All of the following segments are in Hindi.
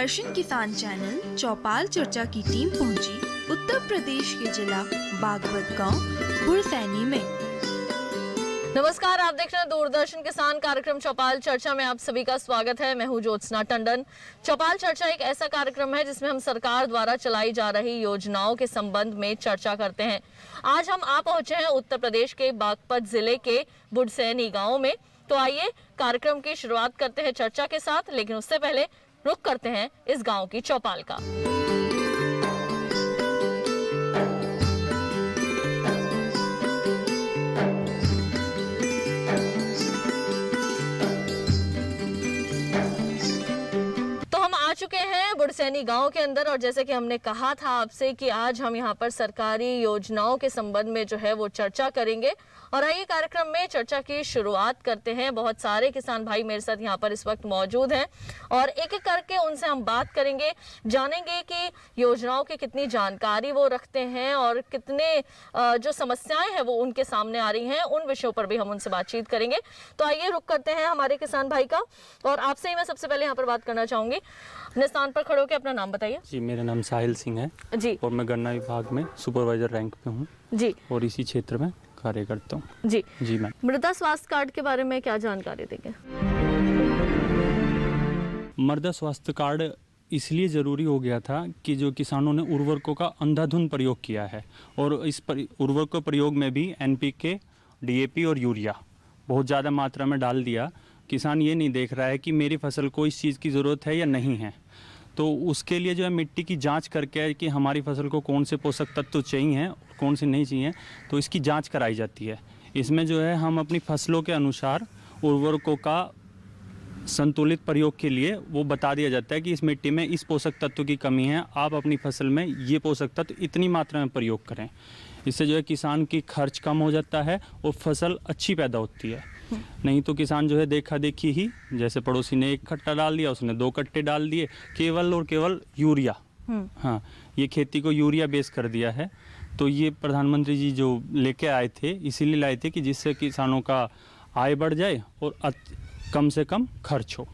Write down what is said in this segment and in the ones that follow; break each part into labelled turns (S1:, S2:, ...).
S1: दूरदर्शन किसान चैनल चौपाल चर्चा की टीम पहुंची उत्तर प्रदेश के जिला बागपत गांव बुढ़सैनी में।
S2: नमस्कार, आप देख रहे हैं दूरदर्शन किसान कार्यक्रम चौपाल चर्चा में आप सभी का स्वागत है। मैं हूं ज्योत्सना टंडन। चौपाल चर्चा एक ऐसा कार्यक्रम है जिसमें हम सरकार द्वारा चलाई जा रही योजनाओं के संबंध में चर्चा करते हैं। आज हम आ पहुंचे हैं उत्तर प्रदेश के बागपत जिले के बुढ़सैनी गाँव में। तो आइए कार्यक्रम की शुरुआत करते हैं चर्चा के साथ, लेकिन उससे पहले रुख करते हैं इस गांव की चौपाल का। चुके हैं बुढ़सैनी गांव के अंदर, और जैसे कि हमने कहा था आपसे कि आज हम यहां पर सरकारी योजनाओं के संबंध में जो है वो चर्चा करेंगे। और आइए कार्यक्रम में चर्चा की शुरुआत करते हैं। बहुत सारे किसान भाई मेरे साथ यहां पर इस वक्त मौजूद हैं और एक एक करके उनसे हम बात करेंगे, जानेंगे कि योजनाओं की कितनी जानकारी वो रखते हैं और कितने जो समस्याएं हैं वो उनके सामने आ रही हैं, उन विषयों पर भी हम उनसे बातचीत करेंगे। तो आइए रुख करते हैं हमारे किसान भाई का, और आपसे ही मैं सबसे पहले यहाँ पर बात करना चाहूंगी। अपने स्थान पर खड़े होकर अपना नाम बताइए।
S3: जी, मेरा नाम साहिल सिंह है
S2: जी,
S3: और मैं गन्ना विभाग में सुपरवाइजर रैंक पे हूँ
S2: जी,
S3: और इसी क्षेत्र में कार्य करता हूँ।
S2: जी
S3: जी मैम।
S2: मृदा स्वास्थ्य कार्ड के बारे में क्या जानकारी देंगे?
S3: मृदा स्वास्थ्य कार्ड इसलिए ज़रूरी हो गया था कि जो किसानों ने उर्वरकों का अंधाधुंध प्रयोग किया है, और इस उर्वरकों प्रयोग में भी NPK, DAP और यूरिया बहुत ज़्यादा मात्रा में डाल दिया। किसान ये नहीं देख रहा है कि मेरी फसल को इस चीज़ की ज़रूरत है या नहीं है। तो उसके लिए जो है मिट्टी की जांच करके कि हमारी फसल को कौन से पोषक तत्व चाहिए और कौन से नहीं चाहिए, तो इसकी जांच कराई जाती है। इसमें जो है हम अपनी फसलों के अनुसार उर्वरकों का संतुलित प्रयोग के लिए वो बता दिया जाता है कि इस मिट्टी में इस पोषक तत्व की कमी है, आप अपनी फसल में ये पोषक तत्व इतनी मात्रा में प्रयोग करें। इससे जो है किसान की खर्च कम हो जाता है और फसल अच्छी पैदा होती है। नहीं तो किसान जो है देखा देखी ही, जैसे पड़ोसी ने 1 कट्टा डाल दिया, उसने 2 कट्टे डाल दिए, केवल और केवल यूरिया। हाँ, ये खेती को यूरिया बेस कर दिया है। तो ये प्रधानमंत्री जी जो लेके आए थे, इसीलिए लाए थे कि जिससे किसानों का आय बढ़ जाए और कम से कम खर्च हो।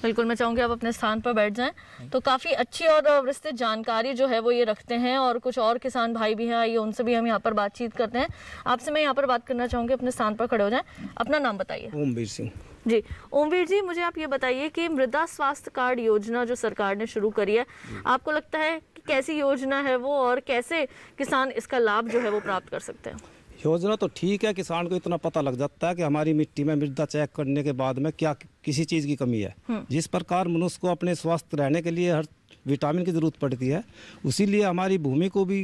S2: बिल्कुल, मैं चाहूँगी आप अपने स्थान पर बैठ जाएं। तो काफ़ी अच्छी और विस्तृत जानकारी जो है वो ये रखते हैं, और कुछ और किसान भाई भी हैं, आइए उनसे भी हम यहाँ पर बातचीत करते हैं। आपसे मैं यहाँ पर बात करना चाहूँगी, अपने स्थान पर खड़े हो जाएं। अपना नाम बताइए।
S4: ओमवीर सिंह।
S2: जी, ओमवीर जी, मुझे आप ये बताइए कि मृदा स्वास्थ्य कार्ड योजना जो सरकार ने शुरू करी है, आपको लगता है कि कैसी योजना है वो, और कैसे किसान इसका लाभ जो है वो प्राप्त कर सकते हैं?
S4: योजना तो ठीक है, किसान को इतना पता लग जाता है कि हमारी मिट्टी में मृदा चेक करने के बाद में क्या किसी चीज़ की कमी है। जिस प्रकार मनुष्य को अपने स्वस्थ रहने के लिए हर विटामिन की ज़रूरत पड़ती है, उसी लिए हमारी भूमि को भी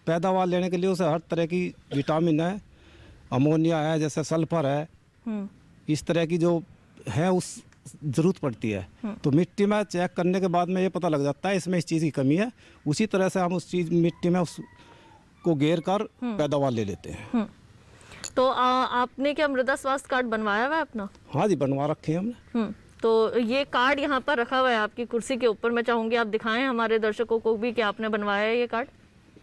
S4: पैदावार लेने के लिए उसे हर तरह की विटामिन है, अमोनिया है, जैसे सल्फर है, इस तरह की जो है उस ज़रूरत पड़ती है। तो मिट्टी में चेक करने के बाद में ये पता लग जाता है इसमें इस चीज़ की कमी है। उसी तरह से हम उस चीज़ मिट्टी में उस को घेर कर पैदावार ले लेते हैं।
S2: तो आपने क्या मृदा स्वास्थ्य कार्ड बनवाया हुआ है अपना?
S4: हाँ जी, बनवा रखे हैं हमने।
S2: तो ये कार्ड यहाँ पर रखा हुआ है आपकी कुर्सी के ऊपर। मैं चाहूँगी आप दिखाएं हमारे दर्शकों को भी कि आपने बनवाया है ये कार्ड।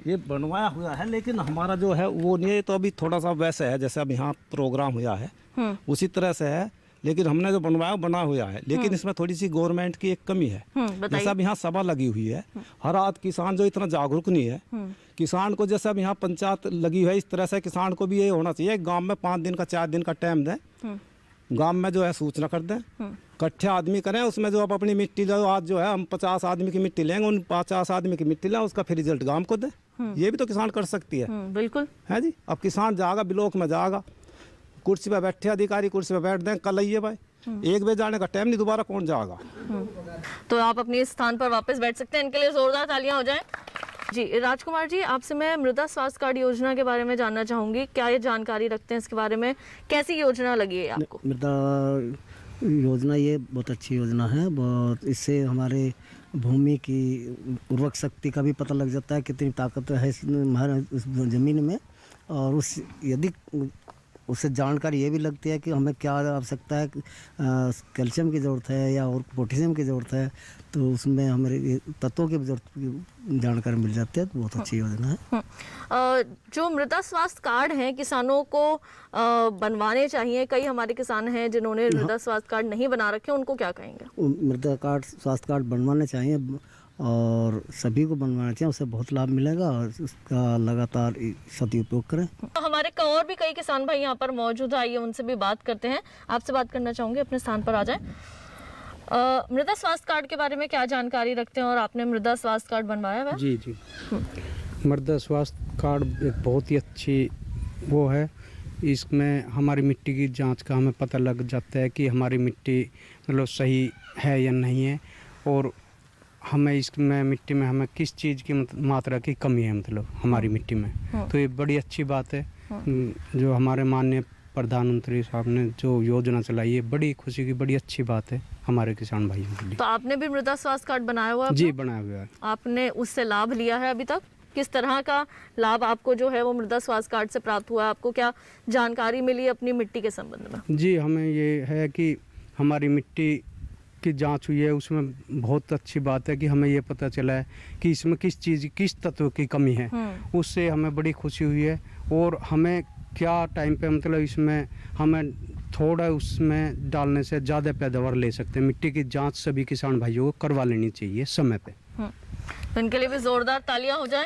S4: ये बनवाया हुआ है, लेकिन हमारा जो है वो नहीं, तो अभी थोड़ा सा वैसे है जैसे अब यहाँ प्रोग्राम हुआ है उसी तरह से है, लेकिन हमने जो बनवाया बना हुआ है। लेकिन इसमें थोड़ी सी गवर्नमेंट की एक कमी है। जैसे अब यहाँ सभा लगी हुई है, हर आध किसान जो इतना जागरूक नहीं है, किसान को जैसे अब यहाँ पंचायत लगी हुई है, इस तरह से किसान को भी ये होना चाहिए। गांव में 5 दिन का 4 दिन का टाइम दें, गांव में जो है सूचना कर दें, इकट्ठे आदमी करें, उसमें जो अब अपनी मिट्टी जो आज जो है हम 50 आदमी की मिट्टी लेंगे, उन 50 आदमी की मिट्टी लें, उसका फिर रिजल्ट गांव को दें। ये भी तो किसान कर सकती है।
S2: बिल्कुल
S4: है जी। अब किसान जाएगा ब्लॉक में, जाएगा कुर्सी पे बैठे, अधिकारी कुर्सी पे बैठ दें, कल आइए भाई, 1 बजे जाने का टाइम नहीं, दोबारा कौन जाएगा।
S2: तो आप अपने स्थान पर वापस बैठ सकते हैं। इनके लिए जोरदार तालियां हो जाएं। जी, राजकुमार जी, आपसे मैं मृदा स्वास्थ्य कार्ड योजना के बारे में जानना चाहूँगी। क्या ये जानकारी रखते हैं इसके बारे में? कैसी योजना लगी है आपको?
S5: मृदा योजना ये बहुत अच्छी योजना है। बहुत इससे हमारे भूमि की उर्वरक शक्ति का भी पता लग जाता है, कितनी ताकत है हमारे ज़मीन में, और उस यदि उससे जानकारी ये भी लगती है कि हमें क्या आवश्यकता है, कैल्शियम की ज़रूरत है या और पोटेशियम की ज़रूरत है, तो उसमें हमारे ये तत्वों की ज़रूरत की जानकारी मिल जाती है। तो बहुत अच्छी योजना है।
S2: जो मृदा स्वास्थ्य कार्ड हैं किसानों को बनवाने चाहिए। कई हमारे किसान हैं जिन्होंने मृदा स्वास्थ्य कार्ड नहीं बना रखे, उनको क्या कहेंगे?
S5: मृदा कार्ड, स्वास्थ्य कार्ड बनवाने चाहिए और सभी को बनवाना चाहिए, उससे बहुत लाभ मिलेगा और उसका लगातार सदुपयोग करें।
S2: हमारे और भी कई किसान भाई यहाँ पर मौजूद है, आइए उनसे भी बात करते हैं। आपसे बात करना चाहूँगी, अपने स्थान पर आ जाएं। मृदा स्वास्थ्य कार्ड के बारे में क्या जानकारी रखते हैं और आपने मृदा स्वास्थ्य कार्ड बनवाया हुआ है?
S6: जी जी, मृदा स्वास्थ्य कार्ड एक बहुत ही अच्छी वो है। इसमें हमारी मिट्टी की जांच का हमें पता लग जाता है कि हमारी मिट्टी मतलब सही है या नहीं है, और हमें इसमें मिट्टी में हमें किस चीज़ की मात्रा की कमी है मतलब हमारी मिट्टी में। तो ये बड़ी अच्छी बात है जो हमारे माननीय प्रधानमंत्री साहब ने जो योजना चलाई है, बड़ी खुशी की बड़ी अच्छी बात है हमारे किसान भाइयों के लिए।
S2: तो आपने भी मृदा स्वास्थ्य कार्ड बनाया हुआ है?
S6: जी, बनाया हुआ है।
S2: आपने उससे लाभ लिया है अभी तक? किस तरह का लाभ आपको जो है वो मृदा स्वास्थ्य कार्ड से प्राप्त हुआ है? आपको क्या जानकारी मिली अपनी मिट्टी के संबंध में?
S6: जी, हमें ये है कि हमारी मिट्टी की जांच हुई है, उसमें बहुत अच्छी बात है कि हमें ये पता चला है कि इसमें किस चीज़, किस तत्व की कमी है। उससे हमें बड़ी खुशी हुई है। और हमें क्या टाइम पे मतलब इसमें हमें थोड़ा उसमें डालने से ज़्यादा पैदावार ले सकते हैं। मिट्टी की जांच सभी किसान भाइयों को करवा लेनी चाहिए समय पे।
S2: इनके लिए भी जोरदार तालियां हो जाएं।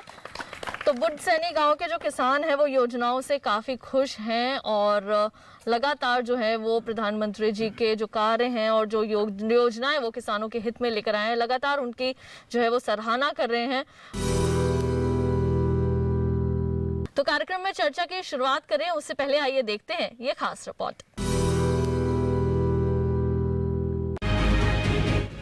S2: तो बुढ़सैनी गांव के जो किसान हैं वो योजनाओं से काफ़ी खुश हैं और लगातार जो है वो प्रधानमंत्री जी के जो कार्य हैं और जो योजनाएं वो किसानों के हित में लेकर आए हैं, लगातार उनकी जो है वो सराहना कर रहे हैं। तो कार्यक्रम में चर्चा की शुरुआत करें उससे पहले आइए देखते हैं ये खास रिपोर्ट।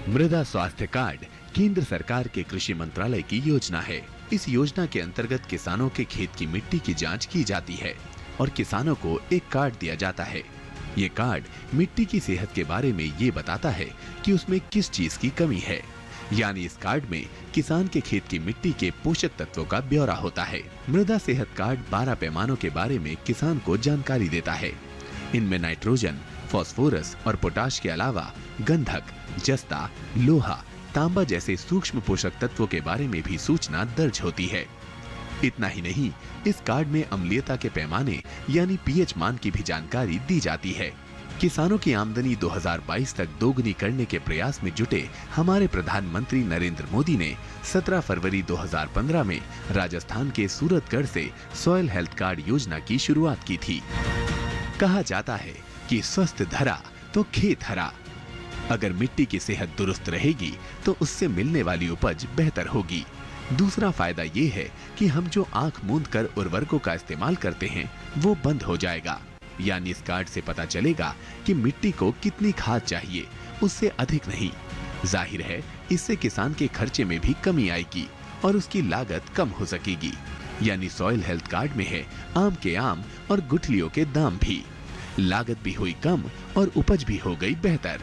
S7: मृदा स्वास्थ्य कार्ड केंद्र सरकार के कृषि मंत्रालय की योजना है। इस योजना के अंतर्गत किसानों के खेत की मिट्टी की जांच की जाती है और किसानों को एक कार्ड दिया जाता है। ये कार्ड मिट्टी की सेहत के बारे में ये बताता है कि उसमें किस चीज की कमी है। यानी इस कार्ड में किसान के खेत की मिट्टी के पोषक तत्वों का ब्यौरा होता है। मृदा सेहत कार्ड 12 पैमानों के बारे में किसान को जानकारी देता है। इनमें नाइट्रोजन, फास्फोरस और पोटाश के अलावा गंधक, जस्ता, लोहा, तांबा जैसे सूक्ष्म पोषक तत्वों के बारे में भी सूचना दर्ज होती है। इतना ही नहीं, इस कार्ड में अम्लीयता के पैमाने यानी पीएच मान की भी जानकारी दी जाती है। किसानों की आमदनी 2022 तक दोगुनी करने के प्रयास में जुटे हमारे प्रधानमंत्री नरेंद्र मोदी ने 17 फरवरी 2015 में राजस्थान के सूरतगढ़ से सॉइल हेल्थ कार्ड योजना की शुरुआत की थी। कहा जाता है कि स्वस्थ धरा तो खेत हरा। अगर मिट्टी की सेहत दुरुस्त रहेगी तो उससे मिलने वाली उपज बेहतर होगी। दूसरा फायदा ये है कि हम जो आंख मूंद कर उर्वरकों का इस्तेमाल करते हैं वो बंद हो जाएगा। यानी इस कार्ड से पता चलेगा कि मिट्टी को कितनी खाद चाहिए, उससे अधिक नहीं। जाहिर है इससे किसान के खर्चे में भी कमी आएगी और उसकी लागत कम हो सकेगी। यानी सॉइल हेल्थ कार्ड में है आम के आम और गुठलियों के दाम भी। लागत भी हुई कम और उपज भी हो गई बेहतर।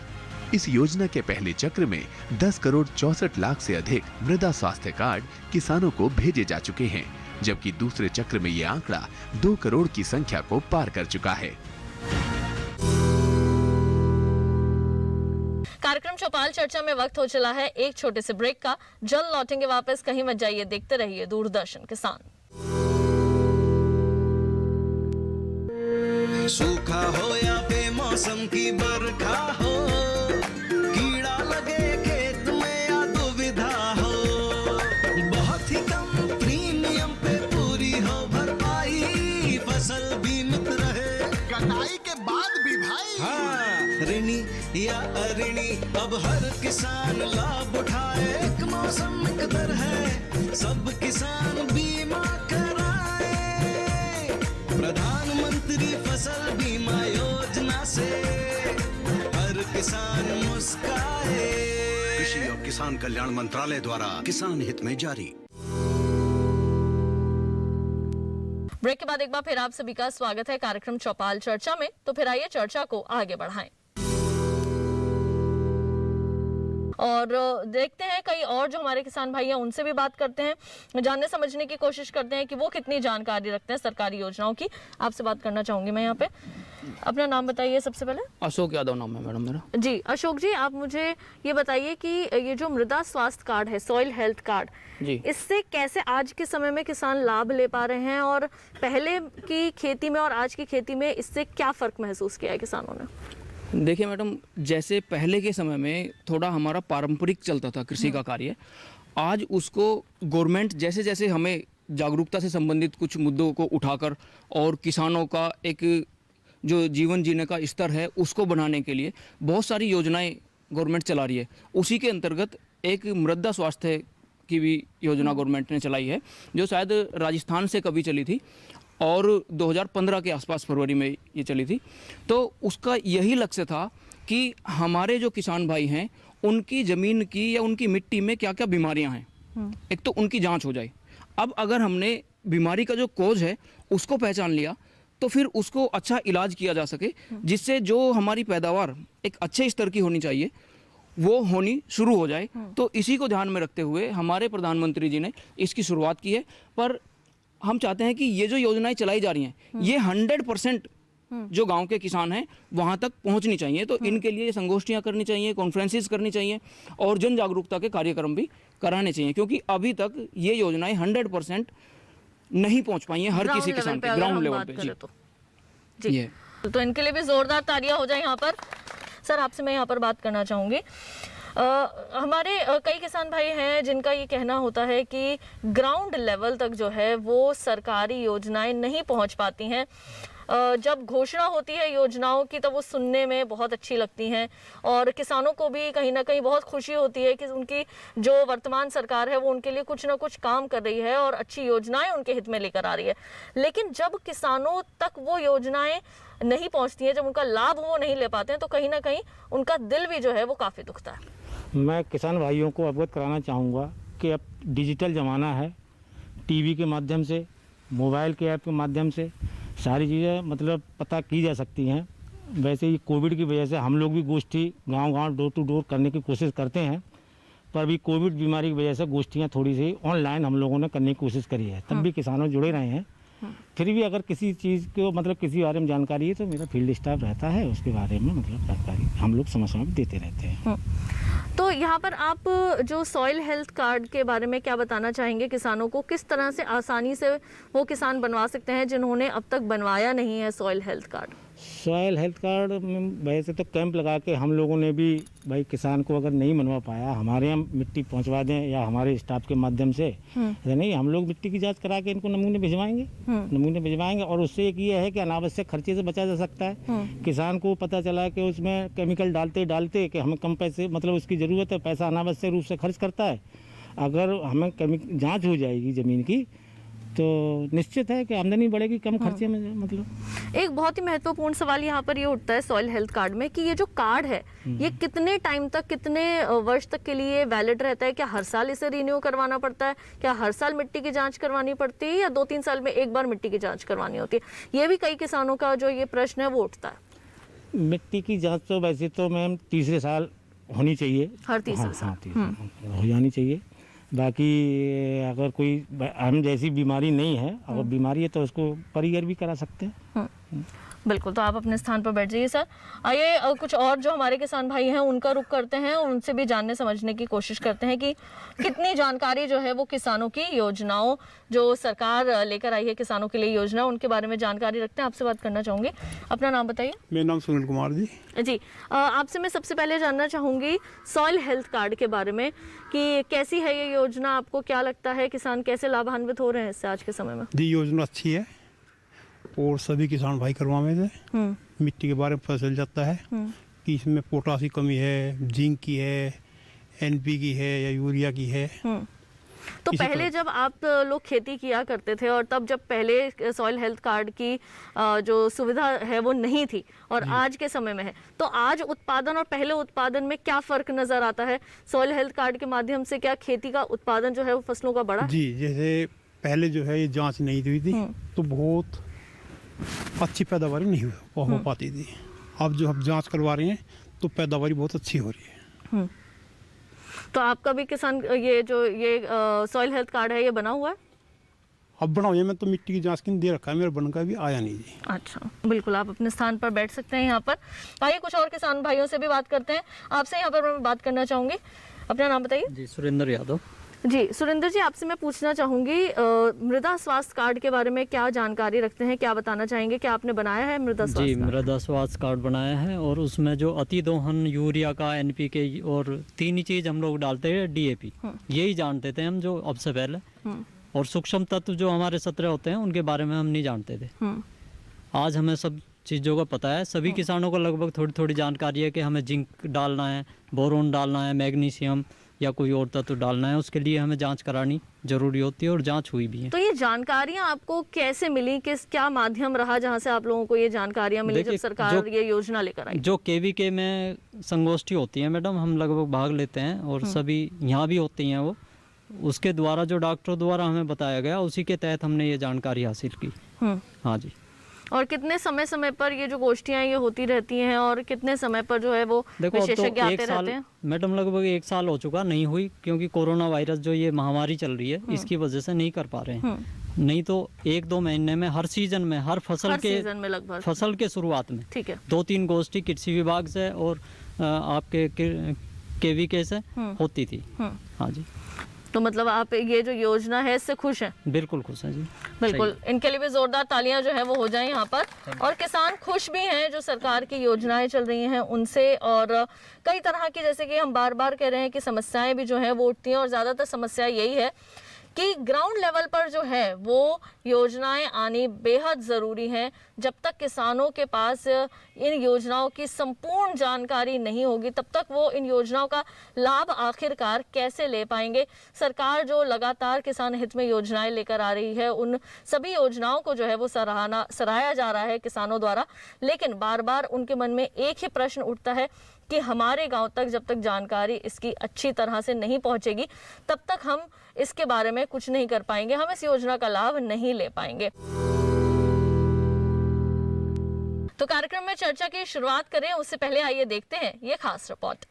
S7: इस योजना के पहले चक्र में 10 करोड़ 64 लाख से अधिक मृदा स्वास्थ्य कार्ड किसानों को भेजे जा चुके हैं, जबकि दूसरे चक्र में ये आंकड़ा 2 करोड़ की संख्या को पार कर चुका है।
S2: कार्यक्रम चौपाल चर्चा में वक्त हो चला है एक छोटे से ब्रेक का। जल्द लौटेंगे वापस, कहीं मत जाइए, देखते रहिए दूरदर्शन किसान।
S8: सूखा हो या बेमौसम की बरखा हो, कीड़ा लगे खेत में या दुविधा हो, बहुत ही कम प्रीमियम पे पूरी हो भरपाई, फसल बीमित रहे
S9: कटाई के बाद भी भाई।
S8: हाँ, ऋणी या अऋणी अब हर किसान लाभ उठाए। एक मौसम एक दर है, सब किसान बीमा कराए। प्रधानमंत्री फसल बीमा योजना से हर किसान मुस्काए।
S9: कृषि और किसान कल्याण मंत्रालय द्वारा किसान हित में जारी।
S2: ब्रेक के बाद एक बार फिर आप सभी का स्वागत है कार्यक्रम चौपाल चर्चा में। तो फिर आइए चर्चा को आगे बढ़ाएं। और देखते हैं कई और जो हमारे किसान भाई हैं उनसे भी बात करते हैं, जानने समझने की कोशिश करते हैं कि वो कितनी जानकारी रखते हैं सरकारी योजनाओं की। आपसे बात करना चाहूँगी मैं यहाँ पे। अपना नाम बताइए सबसे पहले।
S10: अशोक यादव नाम है मैडम मेरा।
S2: जी अशोक जी, आप मुझे ये बताइए कि ये जो मृदा स्वास्थ्य कार्ड है, सॉइल हेल्थ कार्ड,
S10: जी
S2: इससे कैसे आज के समय में किसान लाभ ले पा रहे हैं और पहले की खेती में और आज की खेती में इससे क्या फ़र्क महसूस किया है किसानों ने?
S10: देखिए मैडम, जैसे पहले के समय में थोड़ा हमारा पारंपरिक चलता था कृषि का कार्य, आज उसको गवर्नमेंट जैसे जैसे हमें जागरूकता से संबंधित कुछ मुद्दों को उठाकर और किसानों का एक जो जीवन जीने का स्तर है उसको बनाने के लिए बहुत सारी योजनाएं गवर्नमेंट चला रही है। उसी के अंतर्गत एक मृदा स्वास्थ्य की भी योजना गवर्नमेंट ने चलाई है, जो शायद राजस्थान से कभी चली थी और 2015 के आसपास फरवरी में ये चली थी। तो उसका यही लक्ष्य था कि हमारे जो किसान भाई हैं उनकी ज़मीन की या उनकी मिट्टी में क्या क्या बीमारियां हैं, एक तो उनकी जांच हो जाए। अब अगर हमने बीमारी का जो कोज है उसको पहचान लिया तो फिर उसको अच्छा इलाज किया जा सके, जिससे जो हमारी पैदावार एक अच्छे स्तर की होनी चाहिए वो होनी शुरू हो जाए। तो इसी को ध्यान में रखते हुए हमारे प्रधानमंत्री जी ने इसकी शुरुआत की है। पर हम चाहते हैं कि ये जो योजनाएं चलाई जा रही हैं ये 100% जो गांव के किसान हैं वहां तक पहुंचनी चाहिए। तो इनके लिए संगोष्ठियां करनी चाहिए, कॉन्फ्रेंसेस करनी चाहिए और जन जागरूकता के कार्यक्रम भी कराने चाहिए, क्योंकि अभी तक ये योजनाएं 100% नहीं पहुंच पाई हैं हर किसी किसान के ग्राउंड लेवल पे।
S2: जी तो इनके लिए भी जोरदार तालियां हो जाए यहाँ पर। सर आपसे मैं यहाँ पर बात करना चाहूँगी, हमारे कई किसान भाई हैं जिनका ये कहना होता है कि ग्राउंड लेवल तक जो है वो सरकारी योजनाएं नहीं पहुँच पाती हैं। जब घोषणा होती है योजनाओं की तो वो सुनने में बहुत अच्छी लगती हैं और किसानों को भी कहीं ना कहीं बहुत खुशी होती है कि उनकी जो वर्तमान सरकार है वो उनके लिए कुछ ना कुछ काम कर रही है और अच्छी योजनाएं उनके हित में लेकर आ रही है। लेकिन जब किसानों तक वो योजनाएं नहीं पहुंचती हैं, जब उनका लाभ वो नहीं ले पाते हैं, तो कहीं ना कहीं उनका दिल भी जो है वो काफ़ी दुखता है।
S4: मैं किसान भाइयों को अवगत कराना चाहूँगा कि अब डिजिटल ज़माना है, टीवी के माध्यम से, मोबाइल के ऐप के माध्यम से सारी चीज़ें मतलब पता की जा सकती हैं। वैसे ही कोविड की वजह से हम लोग भी गोष्ठी गांव-गांव डोर टू डोर करने की कोशिश करते हैं, पर अभी कोविड बीमारी की वजह से गोष्ठियाँ थोड़ी सी ऑनलाइन हम लोगों ने करने की कोशिश करी है, तब भी किसानों जुड़े रहे हैं। फिर भी अगर किसी चीज़ को मतलब किसी बारे में जानकारी है तो मेरा फील्ड स्टाफ रहता है, उसके बारे में मतलब जानकारी हम लोग समस्याएं भी देते रहते हैं।
S2: तो यहाँ पर आप जो सॉइल हेल्थ कार्ड के बारे में क्या बताना चाहेंगे किसानों को, किस तरह से आसानी से वो किसान बनवा सकते हैं जिन्होंने अब तक बनवाया नहीं है soil health card?
S4: Soil health card में वैसे तो कैंप लगा के हम लोगों ने भी भाई किसान को अगर नहीं बनवा पाया हमारे यहाँ मिट्टी पहुँचवा दें या हमारे स्टाफ के माध्यम से, ऐसा नहीं हम लोग मिट्टी की जांच करा के इनको नमूने भिजवाएंगे और उससे एक ये है कि अनावश्यक खर्चे से बचा जा सकता है। किसान को पता चला कि उसमें केमिकल डालते कि हमें कम पैसे मतलब उसकी ज़रूरत है, पैसा अनावश्यक रूप से खर्च करता है। अगर हमें जाँच हो जाएगी ज़मीन की तो निश्चित है कि आमदनी बढ़ेगी कम खर्चे में। मतलब
S2: एक बहुत ही महत्वपूर्ण सवाल यहाँ पर ये उठता है सॉइल हेल्थ कार्ड में कि ये जो कार्ड है ये कितने टाइम तक, कितने वर्ष तक के लिए वैलिड रहता है? क्या हर साल इसे रिन्यू करवाना पड़ता है? क्या हर साल मिट्टी की जांच करवानी पड़ती है या 2-3 साल में एक बार मिट्टी की जांच करवानी होती है? ये भी कई किसानों का जो ये प्रश्न है वो उठता है।
S4: मिट्टी की जाँच तो वैसे तो मैम तीसरे साल होनी चाहिए,
S2: हर तीसरे साल
S4: हो जानी चाहिए। बाकी अगर कोई अहम जैसी बीमारी नहीं है, अगर बीमारी है तो उसको परिगर भी करा सकते हैं।
S2: बिल्कुल, तो आप अपने स्थान पर बैठ जाइए सर। आइए कुछ और जो हमारे किसान भाई हैं उनका रुख करते हैं और उनसे भी जानने समझने की कोशिश करते हैं कि कितनी जानकारी जो है वो किसानों की योजनाओं जो सरकार लेकर आई है किसानों के लिए योजना, उनके बारे में जानकारी रखते हैं। आपसे बात करना चाहूँगी, अपना नाम बताइए।
S11: मेरा नाम सुनील कुमार जी।
S2: आपसे मैं सबसे पहले जानना चाहूँगी सॉइल हेल्थ कार्ड के बारे में कि कैसी है ये योजना, आपको क्या लगता है किसान कैसे लाभान्वित हो रहे हैं इससे आज के समय में?
S11: जी योजना अच्छी है और सभी किसान भाई करवावे थे। मिट्टी के बारे में पता चल जाता है कि इसमें पोटास की कमी है, जिंक की है, एनपी की है या यूरिया की है।
S2: तो पहले जब आप लोग खेती किया करते थे और तब जब पहले सॉइल हेल्थ कार्ड की जो सुविधा है वो नहीं थी और आज के समय में है, तो आज उत्पादन और पहले उत्पादन में क्या फ़र्क नज़र आता है? सॉइल हेल्थ कार्ड के माध्यम से क्या खेती का उत्पादन जो है वो फसलों का बढ़ा?
S11: जी, जैसे पहले जो है ये जांच नहीं हुई थी तो बहुत अच्छी पैदावार नहीं हो पाती थी। अब जो हम जांच करवा रहे हैं तो पैदावार बहुत अच्छी हो रही है।
S2: तो आपका भी किसान ये जो ये सॉइल हेल्थ कार्ड है ये बना हुआ है?
S11: अब बना हुआ, मैं तो मिट्टी की जांच के लिए दे रखा है, मेरा बनकर भी आया नहीं जी।
S2: अच्छा, बिल्कुल आप अपने स्थान पर बैठ सकते हैं यहाँ पर। आइए कुछ और किसान भाइयों से भी बात करते हैं। आपसे यहाँ पर मैं बात करना चाहूँगी, अपना नाम बताइए।
S12: जी, सुरेंद्र यादव।
S2: जी सुरेंद्र जी, आपसे मैं पूछना चाहूँगी मृदा स्वास्थ्य कार्ड के बारे में क्या जानकारी रखते हैं, क्या बताना चाहेंगे? क्या आपने बनाया है मृदा स्वास्थ्य?
S12: जी, मृदा स्वास्थ्य कार्ड बनाया है और उसमें जो अति दोहन, यूरिया का, NPK और 3 ही चीज़ हम लोग डालते हैं, DAP यही जानते थे हम जो अब से पहले, और सूक्ष्म तत्व जो हमारे 17 होते हैं उनके बारे में हम नहीं जानते थे। आज हमें सब चीज़ों का पता है। सभी किसानों को लगभग थोड़ी थोड़ी जानकारी है कि हमें जिंक डालना है, बोरोन डालना है, मैग्नीशियम या कोई और तत्व डालना है। उसके लिए हमें जांच करानी जरूरी होती है और जांच हुई भी है।
S2: तो ये जानकारियां आपको कैसे मिली, किस क्या माध्यम रहा जहां से आप लोगों को ये जानकारियां मिली जब सरकार ये योजना लेकर आई?
S12: जो KVK में संगोष्ठी होती है मैडम, हम लगभग भाग लेते हैं और सभी यहाँ भी होती हैं वो, उसके द्वारा जो डॉक्टर द्वारा हमें बताया गया उसी के तहत हमने ये जानकारी हासिल की। हाँ जी।
S2: और कितने समय समय पर ये जो गोष्ठियाँ ये होती रहती हैं और कितने समय पर जो है वो विशेषज्ञ आते रहते हैं?
S12: मैडम लगभग 1 साल हो चुका, नहीं हुई क्योंकि कोरोना वायरस जो ये महामारी चल रही है इसकी वजह से नहीं कर पा रहे हैं। नहीं तो 1-2 महीने में हर सीजन में, हर फसल के शुरुआत में
S2: ठीक है
S12: 2-3 गोष्ठी कृषि विभाग से और आपके KVK से होती थी। हाँ जी।
S2: तो मतलब आप ये जो योजना है इससे खुश हैं?
S12: बिल्कुल खुश हैं जी।
S2: बिल्कुल, इनके लिए भी जोरदार तालियां जो है वो हो जाएं यहाँ पर। और किसान खुश भी हैं जो सरकार की योजनाएं चल रही हैं उनसे, और कई तरह की, जैसे कि हम बार बार कह रहे हैं कि समस्याएं भी जो है वो उठती हैं, और ज़्यादातर समस्या यही है कि ग्राउंड लेवल पर जो है वो योजनाएं आनी बेहद ज़रूरी हैं। जब तक किसानों के पास इन योजनाओं की संपूर्ण जानकारी नहीं होगी तब तक वो इन योजनाओं का लाभ आखिरकार कैसे ले पाएंगे। सरकार जो लगातार किसान हित में योजनाएं लेकर आ रही है उन सभी योजनाओं को जो है वो सराहाया जा रहा है किसानों द्वारा, लेकिन बार बार उनके मन में एक ही प्रश्न उठता है कि हमारे गांव तक जब तक जानकारी इसकी अच्छी तरह से नहीं पहुंचेगी तब तक हम इसके बारे में कुछ नहीं कर पाएंगे, हम इस योजना का लाभ नहीं ले पाएंगे। तो कार्यक्रम में चर्चा की शुरुआत करें उससे पहले आइए देखते हैं ये खास रिपोर्ट।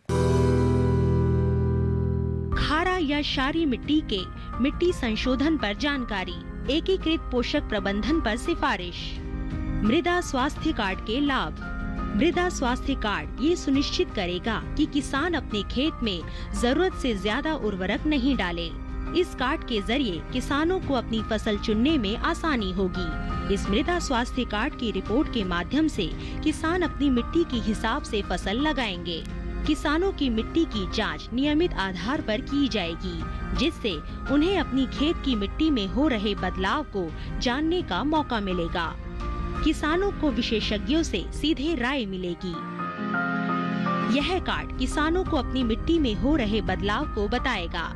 S13: खारा या क्षारीय मिट्टी के मिट्टी संशोधन पर जानकारी, एकीकृत पोषक प्रबंधन पर सिफारिश, मृदा स्वास्थ्य कार्ड के लाभ। मृदा स्वास्थ्य कार्ड ये सुनिश्चित करेगा कि किसान अपने खेत में जरूरत से ज्यादा उर्वरक नहीं डाले। इस कार्ड के जरिए किसानों को अपनी फसल चुनने में आसानी होगी। इस मृदा स्वास्थ्य कार्ड की रिपोर्ट के माध्यम से किसान अपनी मिट्टी के हिसाब से फसल लगाएंगे। किसानों की मिट्टी की जांच नियमित आधार पर की जाएगी, जिससे उन्हें अपनी खेत की मिट्टी में हो रहे बदलाव को जानने का मौका मिलेगा। किसानों को विशेषज्ञों से सीधे राय मिलेगी। यह कार्ड किसानों को अपनी मिट्टी में हो रहे बदलाव को बताएगा,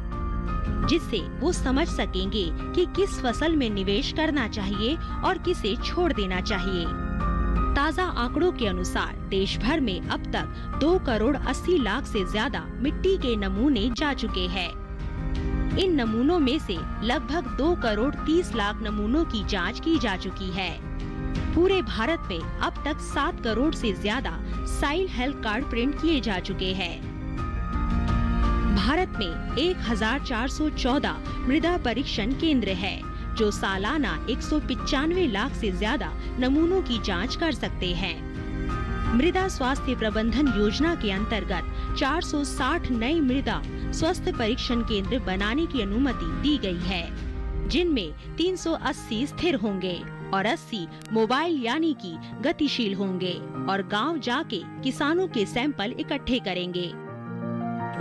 S13: जिससे वो समझ सकेंगे कि किस फसल में निवेश करना चाहिए और किसे छोड़ देना चाहिए। ताज़ा आंकड़ों के अनुसार देश भर में अब तक 2 करोड़ 80 लाख से ज्यादा मिट्टी के नमूने जा चुके हैं। इन नमूनों में से लगभग 2 करोड़ 30 लाख नमूनों की जांच की जा चुकी है। पूरे भारत में अब तक 7 करोड़ से ज्यादा सॉइल हेल्थ कार्ड प्रिंट किए जा चुके हैं। भारत में 1414 मृदा परीक्षण केंद्र है, जो सालाना 195 लाख से ज्यादा नमूनों की जांच कर सकते हैं। मृदा स्वास्थ्य प्रबंधन योजना के अंतर्गत 460 नए मृदा स्वास्थ्य परीक्षण केंद्र बनाने की अनुमति दी गई है, जिनमें 380 स्थिर होंगे और 80 मोबाइल यानी कि गतिशील होंगे और गांव जाके किसानों के सैंपल इकट्ठे करेंगे।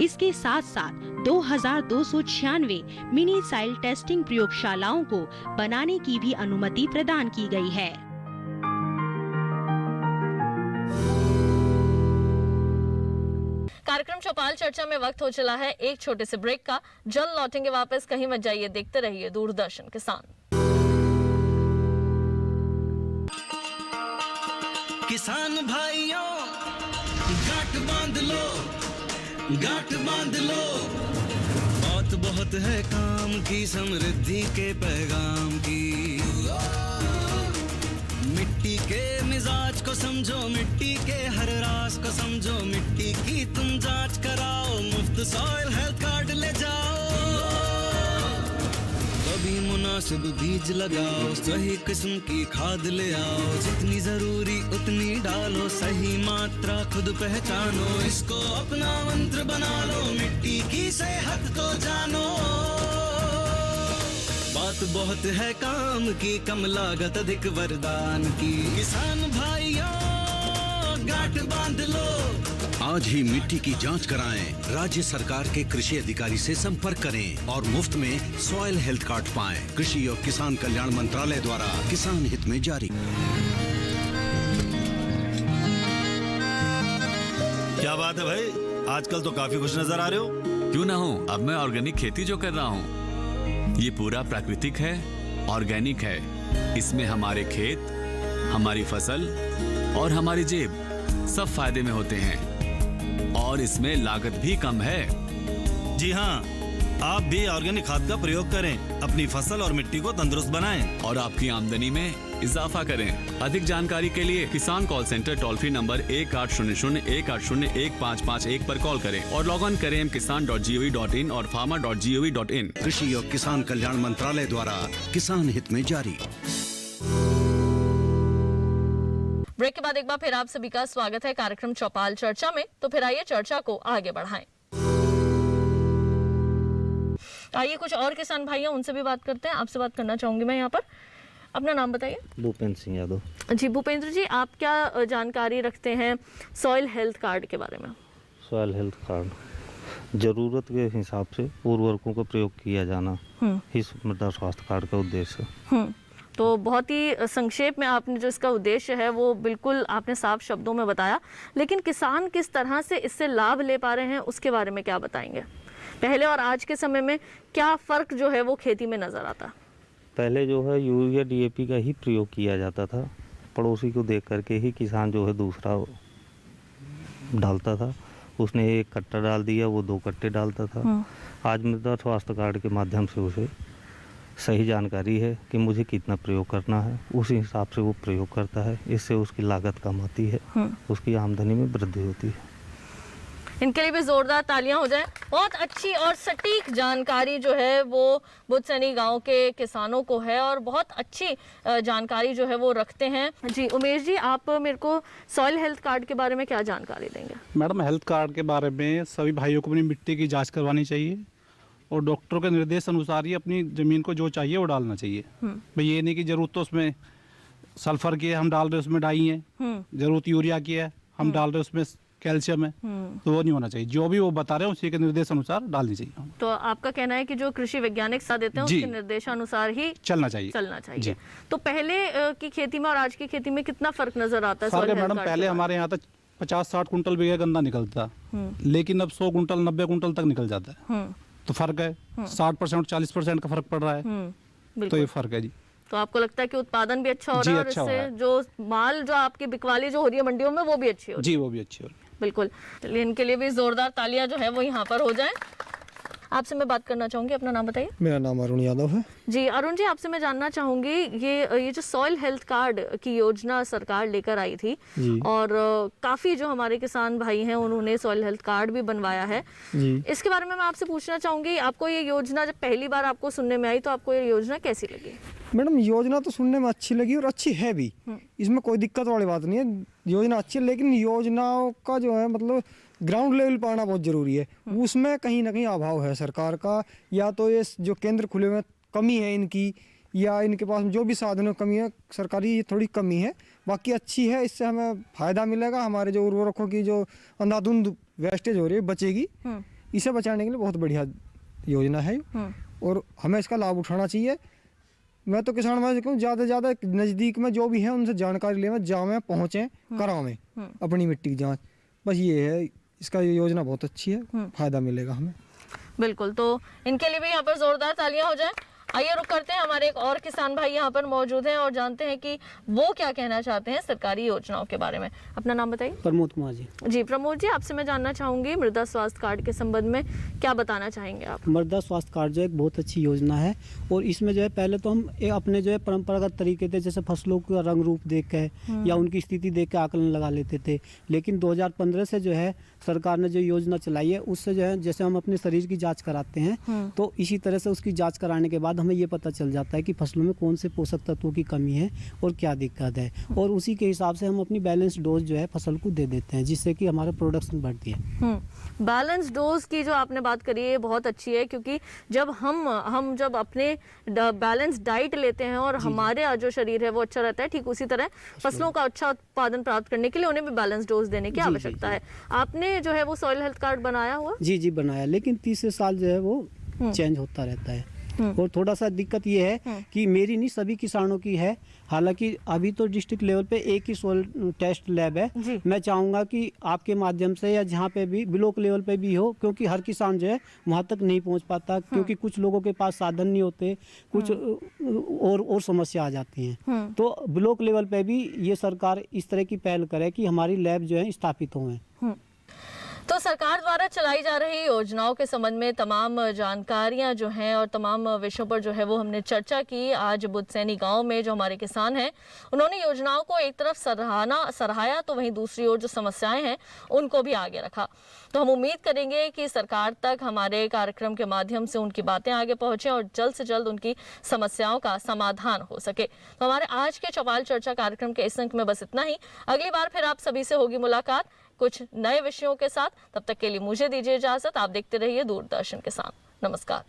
S13: इसके साथ साथ 2296 मिनी सॉइल टेस्टिंग प्रयोगशालाओं को बनाने की भी अनुमति प्रदान की गई है।
S2: कार्यक्रम चौपाल चर्चा में वक्त हो चला है एक छोटे से ब्रेक का। जल्द लौटेंगे वापस, कहीं मत जाइए, देखते रहिए दूरदर्शन किसान।
S8: किसान भाइयों गांठ बांध लो, गांठ बांध लो, बात बहुत है काम की, समृद्धि के पैगाम की। मिट्टी के मिजाज को समझो, मिट्टी के हर राज को समझो, मिट्टी की तुम जांच कराओ, मुफ्त सॉइल हेल्थ कार्ड ले जाओ। कभी मुनासिब बीज लगाओ, सही किस्म की खाद ले आओ, जितनी जरूरी उतनी डालो, सही मात्रा खुद पहचानो, इसको अपना मंत्र बना लो, मिट्टी की सेहत को जानो। बात बहुत है काम की, कम लागत अधिक वरदान की, किसान भाइयों गांठ बांध लो।
S9: आज ही मिट्टी की जांच कराएं, राज्य सरकार के कृषि अधिकारी से संपर्क करें और मुफ्त में सॉइल हेल्थ कार्ड पाएं। कृषि और किसान कल्याण मंत्रालय द्वारा किसान हित में जारी।
S14: क्या बात है भाई, आजकल तो काफी खुश नजर आ रहे हो।
S15: क्यों ना हो, अब मैं ऑर्गेनिक खेती जो कर रहा हूँ ये पूरा प्राकृतिक है, ऑर्गेनिक है। इसमें हमारे खेत, हमारी फसल और हमारी जेब सब फायदे में होते हैं और इसमें लागत भी कम है।
S14: जी हाँ, आप भी ऑर्गेनिक खाद का प्रयोग करें, अपनी फसल और मिट्टी को तंदुरुस्त बनाएं
S15: और आपकी आमदनी में इजाफा करें। अधिक जानकारी के लिए किसान call centre toll free number 1800-180-1551 पर कॉल करें और लॉग ऑन करें kisan.gov.in और farmer.gov.in।
S9: कृषि और किसान कल्याण मंत्रालय द्वारा किसान हित में जारी।
S2: ब्रेक के बाद एक बार फिर आप सभी का स्वागत है कार्यक्रम चौपाल चर्चा में। तो फिर आइए चर्चा को आगे बढ़ाएं। आइए कुछ और किसान भाई हैं, उनसे भी बात करते हैं। आपसे बात करना चाहूंगी मैं यहाँ पर। अपना नाम बताइए।
S16: भूपेंद्र सिंह यादव।
S2: जी भूपेंद्र जी, आप क्या जानकारी रखते हैं सॉइल हेल्थ कार्ड के बारे में?
S16: सॉइल हेल्थ कार्ड जरूरत के हिसाब से उर्वरकों का प्रयोग किया जाना ही मृदा स्वास्थ्य कार्ड का उद्देश्य है।
S2: तो बहुत ही संक्षेप में आपने जो इसका उद्देश्य है वो बिल्कुल आपने साफ शब्दों में बताया, लेकिन किसान किस तरह से इससे लाभ ले पा रहे हैं उसके बारे में क्या बताएंगे? पहले और आज के समय में क्या फ़र्क जो है वो खेती में नज़र आता?
S16: पहले जो है यूरिया डीएपी का ही प्रयोग किया जाता था, पड़ोसी को देख करके ही किसान जो है दूसरा डालता था। उसने एक कट्टा डाल दिया, वो 2 कट्टे डालता था। आज मृदा स्वास्थ्य कार्ड के माध्यम से उसे सही जानकारी है कि मुझे कितना प्रयोग करना है, उस हिसाब से वो प्रयोग करता है। इससे उसकी लागत कम आती है, उसकी आमदनी में वृद्धि होती है।
S2: इनके लिए भी जोरदार तालियां हो जाएं। बहुत अच्छी और सटीक जानकारी जो है वो बुधसैनी गांव के किसानों को है और बहुत अच्छी जानकारी जो है वो रखते हैं। जी उमेश जी, आप मेरे को सॉइल हेल्थ कार्ड के बारे में क्या जानकारी देंगे?
S17: मैडम, हेल्थ कार्ड के बारे में सभी भाइयों को अपनी मिट्टी की जाँच करवानी चाहिए और डॉक्टरों के निर्देश अनुसार ही अपनी ज़मीन को जो चाहिए वो डालना चाहिए। भाई ये नहीं कि ज़रूरत तो उसमें सल्फर की है हम डाल रहे उसमें डाई है, ज़रूरत यूरिया की है हम डाल रहे उसमें कैल्शियम है, तो वो नहीं होना चाहिए। जो भी वो बता रहे हैं उसी के निर्देश अनुसार डालनी चाहिए।
S2: तो आपका कहना है कि जो कृषि वैज्ञानिक साथ देते हैं उसके निर्देशानुसार ही चलना चाहिए। तो पहले की खेती में और आज की खेती में कितना फर्क नजर आता है?
S17: फर्क है मैडम, पहले हमारे यहाँ तक 50-60 कुंटल बीघा गन्ना निकलता, लेकिन अब 100 कुंटल 90 कुंटल तक निकल जाता है। तो फर्क है 60% 40% का फर्क पड़ रहा है। तो ये फर्क है जी।
S2: तो आपको लगता है कि उत्पादन भी अच्छा हो रहा है और इससे जो माल जो आपकी बिकवाली जो हो रही है मंडियों में वो भी अच्छी हो रही है?
S17: जी वो भी अच्छी हो रही है।
S2: बिल्कुल, चलिए इनके लिए भी जोरदार तालियां जो है वो यहाँ पर हो जाएं। आपसे मैं बात करना चाहूँगी, अपना नाम बताइए।
S18: मेरा नाम अरुण यादव है।
S2: जी अरुण जी, आपसे मैं जानना चाहूँगी ये जो सॉइल हेल्थ कार्ड की योजना सरकार लेकर आई थी और काफ़ी जो हमारे किसान भाई हैं उन्होंने सॉइल हेल्थ कार्ड भी बनवाया है जी। इसके बारे में मैं आपसे पूछना चाहूँगी, आपको ये योजना जब पहली बार आपको सुनने में आई तो आपको ये योजना कैसी लगी?
S18: मैडम, योजना तो सुनने में अच्छी लगी और अच्छी है भी, इसमें कोई दिक्कत वाली बात नहीं है। योजना अच्छी है, लेकिन योजनाओं का जो है मतलब ग्राउंड लेवल पर आना बहुत ज़रूरी है। उसमें कहीं ना कहीं अभाव है सरकार का, या तो ये जो केंद्र खुले हुए कमी है इनकी, या इनके पास जो भी साधनों की कमी है सरकारी, ये थोड़ी कमी है। बाकी अच्छी है, इससे हमें फ़ायदा मिलेगा, हमारे जो उर्वरकों की जो अंधाधुंध वेस्टेज हो रही है बचेगी। इसे बचाने के लिए बहुत बढ़िया योजना है और हमें इसका लाभ उठाना चाहिए। मैं तो किसान भाई कहूँ ज़्यादा से ज़्यादा नज़दीक में जो भी है उनसे जानकारी लें, जावें, पहुँचें, करावें अपनी मिट्टी की जाँच। बस ये है, इसका ये योजना बहुत अच्छी है, फ़ायदा मिलेगा हमें।
S2: बिल्कुल, तो इनके लिए भी यहाँ पर जोरदार तालियां हो जाएं। आइए रुक करते हैं, हमारे एक और किसान भाई यहाँ पर मौजूद हैं और जानते हैं कि वो क्या कहना चाहते हैं सरकारी योजनाओं के बारे में। अपना नाम बताइए।
S6: प्रमोद कुमार जी।
S2: जी प्रमोद जी, आपसे मैं जानना चाहूंगी मृदा स्वास्थ्य कार्ड के संबंध में क्या बताना चाहेंगे आप?
S6: मृदा स्वास्थ्य कार्ड जो एक बहुत अच्छी योजना है और इसमें जो है पहले तो हम अपने जो है परंपरागत तरीके थे, जैसे फसलों का रंग रूप देख के या उनकी स्थिति देख के आकलन लगा लेते थे, लेकिन 2015 से जो है सरकार ने जो योजना चलाई है उससे जो है जैसे हम अपने शरीर की जांच कराते हैं तो इसी तरह से उसकी जांच कराने के बाद हमें ये पता चल जाता है कि फसलों में कौन से पोषक तत्वों की कमी है और क्या दिक्कत है, और उसी के हिसाब से हम अपनी बैलेंस डोज जो है फसल को दे देते हैं, जिससे कि हमारा प्रोडक्शन बढ़ती है।
S2: बैलेंस डोज की जो आपने बात करी है बहुत अच्छी है, क्योंकि जब हम जब अपने बैलेंस डाइट लेते हैं और हमारे जो शरीर है वो अच्छा रहता है, ठीक उसी तरह फसलों का अच्छा उत्पादन प्राप्त करने के लिए उन्हें भी बैलेंस डोज देने की आवश्यकता है। आपने जो है वो सॉइल हेल्थ कार्ड बनाया हुआ?
S6: जी बनाया, लेकिन तीसरे साल जो है वो चेंज होता रहता है और थोड़ा सा दिक्कत ये है कि मेरी नहीं सभी किसानों की है। हालांकि अभी तो डिस्ट्रिक्ट लेवल पे एक ही सॉइल टेस्ट लैब है, मैं चाहूँगा कि आपके माध्यम से या जहाँ पे भी ब्लॉक लेवल पे भी हो, क्योंकि हर किसान जो है वहाँ तक नहीं पहुँच पाता, क्योंकि कुछ लोगों के पास साधन नहीं होते, कुछ और समस्या आ जाती हैं। तो ब्लॉक लेवल पे भी ये सरकार इस तरह की पहल करे कि हमारी लैब जो है स्थापित हुए।
S2: तो सरकार द्वारा चलाई जा रही योजनाओं के संबंध में तमाम जानकारियां जो हैं और तमाम विषयों पर जो है वो हमने चर्चा की। आज बुधसैनी गांव में जो हमारे किसान हैं उन्होंने योजनाओं को एक तरफ सराहाया तो वहीं दूसरी ओर जो समस्याएं हैं उनको भी आगे रखा। तो हम उम्मीद करेंगे कि सरकार तक हमारे कार्यक्रम के माध्यम से उनकी बातें आगे पहुंचे और जल्द से जल्द उनकी समस्याओं का समाधान हो सके। तो हमारे आज के चौपाल चर्चा कार्यक्रम के इस अंक में बस इतना ही। अगली बार फिर आप सभी से होगी मुलाकात कुछ नए विषयों के साथ। तब तक के लिए मुझे दीजिए इजाजत। आप देखते रहिए दूरदर्शन किसान। नमस्कार।